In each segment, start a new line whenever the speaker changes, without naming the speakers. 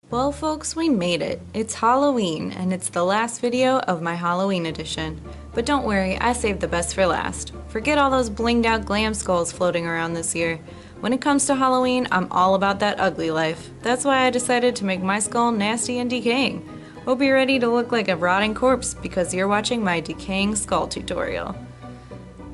Well folks, we made it. It's Halloween, and it's the last video of my Halloween edition. But don't worry, I saved the best for last. Forget all those blinged out glam skulls floating around this year. When it comes to Halloween, I'm all about that ugly life. That's why I decided to make my skull nasty and decaying. Hope you're ready to look like a rotting corpse because you're watching my Decaying Skull tutorial.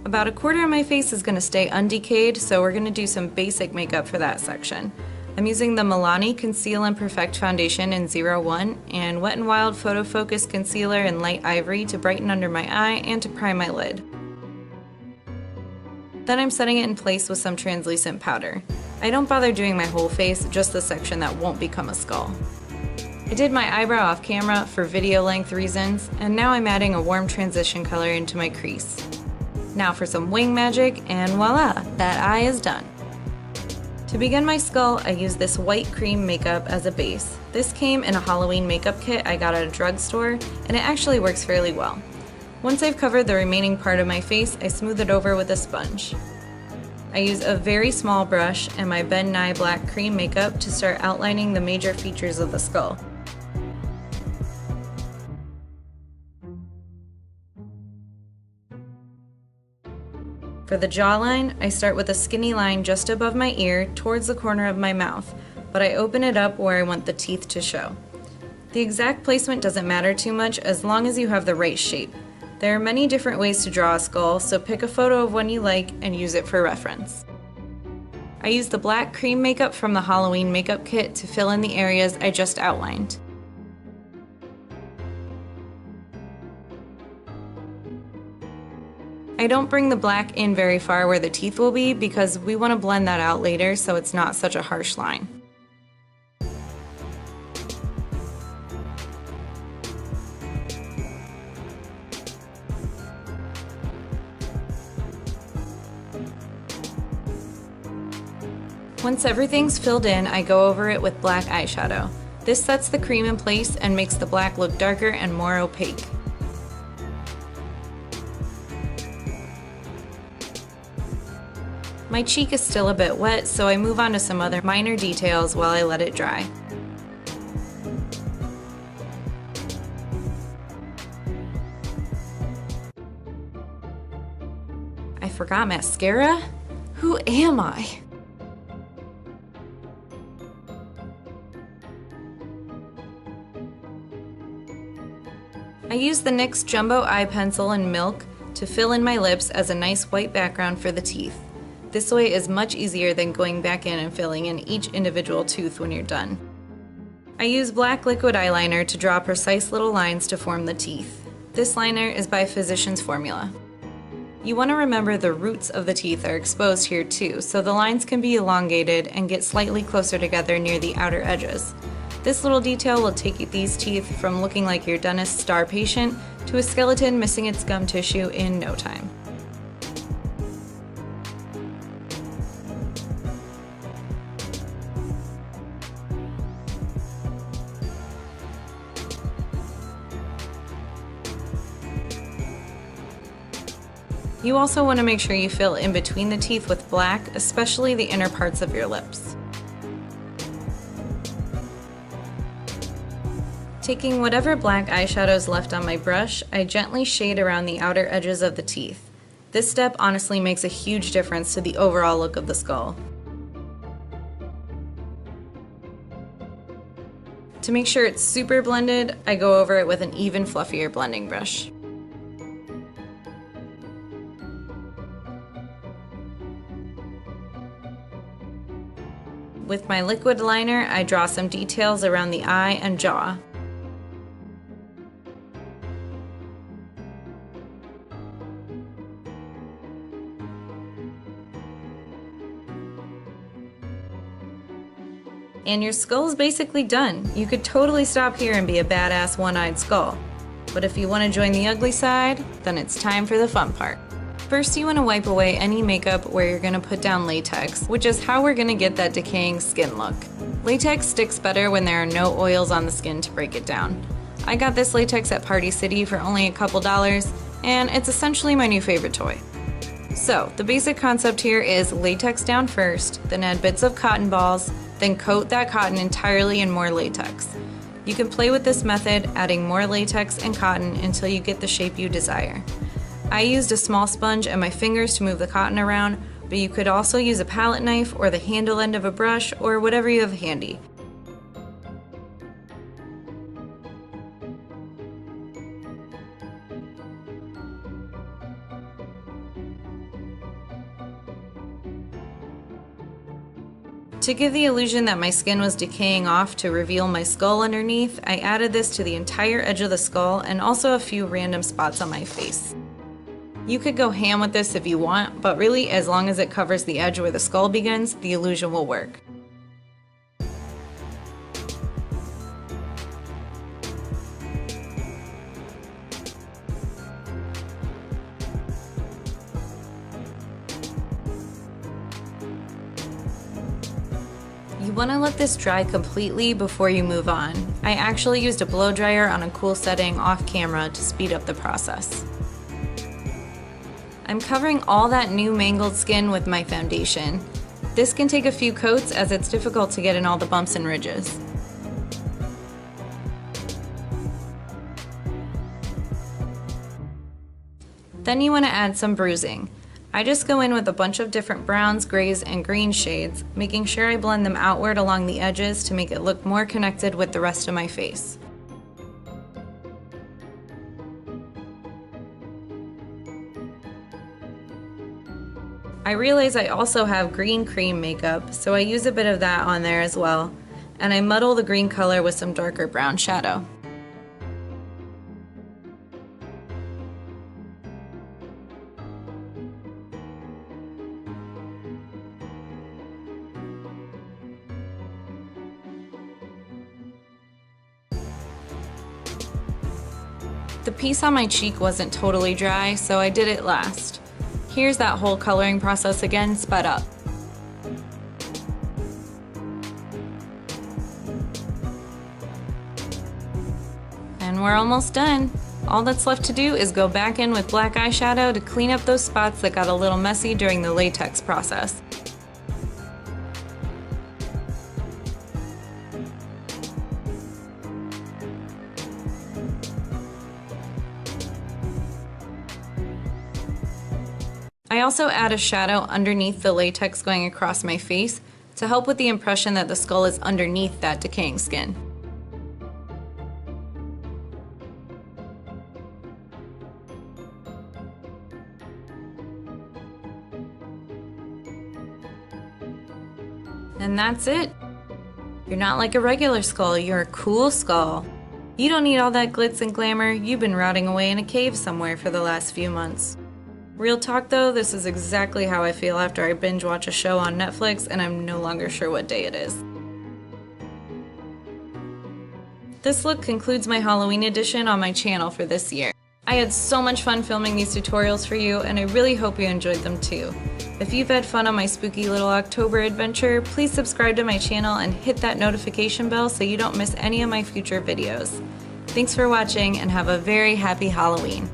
About a quarter of my face is going to stay undecayed, so we're going to do some basic makeup for that section. I'm using the Milani Conceal and Perfect Foundation in 01 and Wet n Wild Photo Focus Concealer in Light Ivory to brighten under my eye and to prime my lid. Then I'm setting it in place with some translucent powder. I don't bother doing my whole face, just the section that won't become a skull. I did my eyebrow off camera for video length reasons, and now I'm adding a warm transition color into my crease. Now for some wing magic, and voila, that eye is done. To begin my skull, I use this white cream makeup as a base. This came in a Halloween makeup kit I got at a drugstore, and it actually works fairly well. Once I've covered the remaining part of my face, I smooth it over with a sponge. I use a very small brush and my Ben Nye black cream makeup to start outlining the major features of the skull. For the jawline, I start with a skinny line just above my ear towards the corner of my mouth, but I open it up where I want the teeth to show. The exact placement doesn't matter too much as long as you have the right shape. There are many different ways to draw a skull, so pick a photo of one you like and use it for reference. I use the black cream makeup from the Halloween makeup kit to fill in the areas I just outlined. I don't bring the black in very far where the teeth will be because we want to blend that out later so it's not such a harsh line. Once everything's filled in, I go over it with black eyeshadow. This sets the cream in place and makes the black look darker and more opaque. My cheek is still a bit wet, so I move on to some other minor details while I let it dry. I forgot mascara? Who am I? I use the NYX Jumbo Eye Pencil in Milk to fill in my lips as a nice white background for the teeth. This way is much easier than going back in and filling in each individual tooth when you're done. I use black liquid eyeliner to draw precise little lines to form the teeth. This liner is by Physicians Formula. You want to remember the roots of the teeth are exposed here too, so the lines can be elongated and get slightly closer together near the outer edges. This little detail will take these teeth from looking like your dentist's star patient to a skeleton missing its gum tissue in no time. You also want to make sure you fill in between the teeth with black, especially the inner parts of your lips. Taking whatever black eyeshadow is left on my brush, I gently shade around the outer edges of the teeth. This step honestly makes a huge difference to the overall look of the skull. To make sure it's super blended, I go over it with an even fluffier blending brush. With my liquid liner, I draw some details around the eye and jaw. And your skull is basically done. You could totally stop here and be a badass one-eyed skull. But if you want to join the ugly side, then it's time for the fun part. First, you want to wipe away any makeup where you're going to put down latex, which is how we're going to get that decaying skin look. Latex sticks better when there are no oils on the skin to break it down. I got this latex at Party City for only a couple dollars, and it's essentially my new favorite toy. So, the basic concept here is latex down first, then add bits of cotton balls, then coat that cotton entirely in more latex. You can play with this method, adding more latex and cotton until you get the shape you desire. I used a small sponge and my fingers to move the cotton around, but you could also use a palette knife or the handle end of a brush or whatever you have handy. To give the illusion that my skin was decaying off to reveal my skull underneath, I added this to the entire edge of the skull and also a few random spots on my face. You could go ham with this if you want, but really, as long as it covers the edge where the skull begins, the illusion will work. You want to let this dry completely before you move on. I actually used a blow dryer on a cool setting off camera to speed up the process. I'm covering all that new mangled skin with my foundation. This can take a few coats as it's difficult to get in all the bumps and ridges. Then you want to add some bruising. I just go in with a bunch of different browns, grays, and green shades, making sure I blend them outward along the edges to make it look more connected with the rest of my face. I realize I also have green cream makeup, so I use a bit of that on there as well, and I muddle the green color with some darker brown shadow. The piece on my cheek wasn't totally dry, so I did it last. Here's that whole coloring process again, sped up. And we're almost done. All that's left to do is go back in with black eyeshadow to clean up those spots that got a little messy during the latex process. I also add a shadow underneath the latex going across my face to help with the impression that the skull is underneath that decaying skin. And that's it. You're not like a regular skull, you're a cool skull. You don't need all that glitz and glamour, you've been rotting away in a cave somewhere for the last few months. Real talk though, this is exactly how I feel after I binge watch a show on Netflix and I'm no longer sure what day it is. This look concludes my Halloween edition on my channel for this year. I had so much fun filming these tutorials for you and I really hope you enjoyed them too. If you've had fun on my spooky little October adventure, please subscribe to my channel and hit that notification bell so you don't miss any of my future videos. Thanks for watching and have a very happy Halloween.